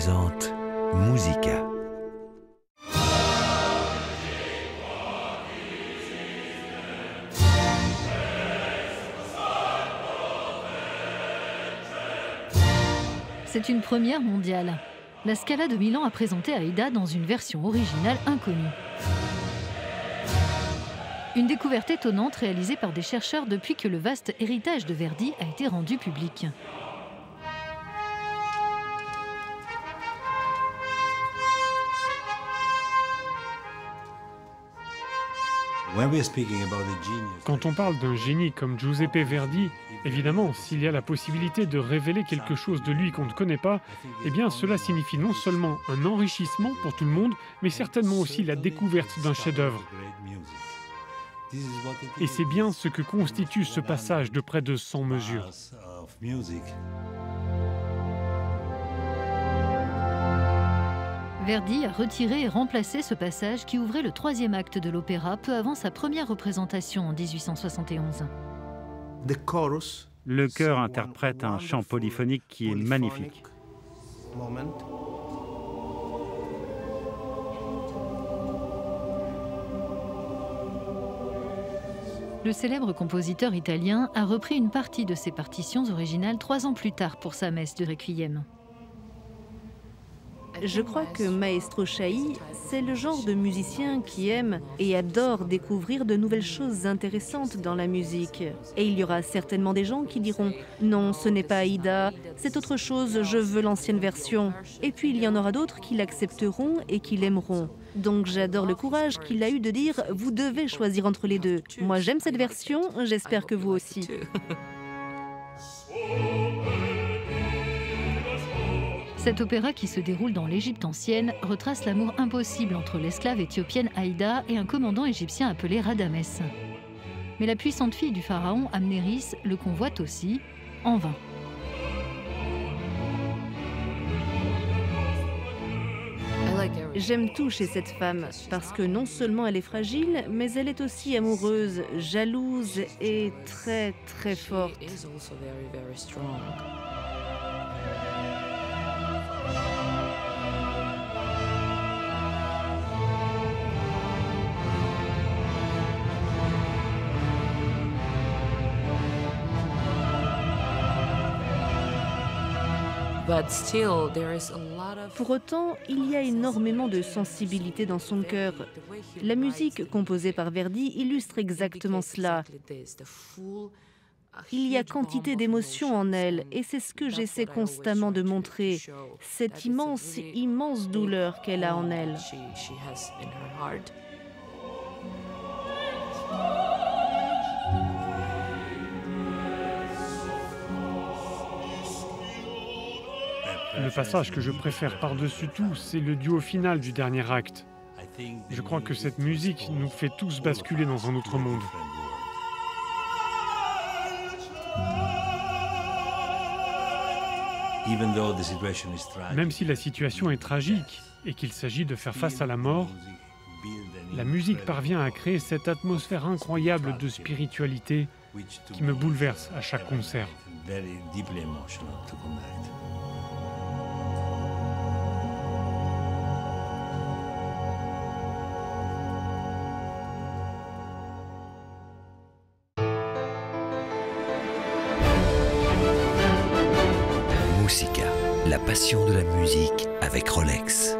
présente Musica. C'est une première mondiale. La Scala de Milan a présenté Aida dans une version originale inconnue. Une découverte étonnante réalisée par des chercheurs depuis que le vaste héritage de Verdi a été rendu public. Quand on parle d'un génie comme Giuseppe Verdi, évidemment, s'il y a la possibilité de révéler quelque chose de lui qu'on ne connaît pas, eh bien cela signifie non seulement un enrichissement pour tout le monde, mais certainement aussi la découverte d'un chef-d'œuvre. Et c'est bien ce que constitue ce passage de près de 100 mesures. Verdi a retiré et remplacé ce passage qui ouvrait le troisième acte de l'opéra peu avant sa première représentation en 1871. Le chœur interprète un chant polyphonique qui est magnifique. Le célèbre compositeur italien a repris une partie de ses partitions originales 3 ans plus tard pour sa messe du Requiem. Je crois que Maestro Chailly, c'est le genre de musicien qui aime et adore découvrir de nouvelles choses intéressantes dans la musique. Et il y aura certainement des gens qui diront « Non, ce n'est pas Aida, c'est autre chose, je veux l'ancienne version ». Et puis il y en aura d'autres qui l'accepteront et qui l'aimeront. Donc j'adore le courage qu'il a eu de dire « Vous devez choisir entre les deux. Moi j'aime cette version, j'espère que vous aussi ». Cet opéra qui se déroule dans l'Égypte ancienne retrace l'amour impossible entre l'esclave éthiopienne Aïda et un commandant égyptien appelé Radamès. Mais la puissante fille du pharaon, Amnéris, le convoite aussi, en vain. J'aime tout chez cette femme, parce que non seulement elle est fragile, mais elle est aussi amoureuse, jalouse et très très forte. Pour autant, il y a énormément de sensibilité dans son cœur. La musique composée par Verdi illustre exactement cela. Il y a quantité d'émotions en elle, et c'est ce que j'essaie constamment de montrer, cette immense, immense douleur qu'elle a en elle. Le passage que je préfère par-dessus tout, c'est le duo final du dernier acte. Je crois que cette musique nous fait tous basculer dans un autre monde. Même si la situation est tragique et qu'il s'agit de faire face à la mort, la musique parvient à créer cette atmosphère incroyable de spiritualité qui me bouleverse à chaque concert. Musica, la passion de la musique avec Rolex.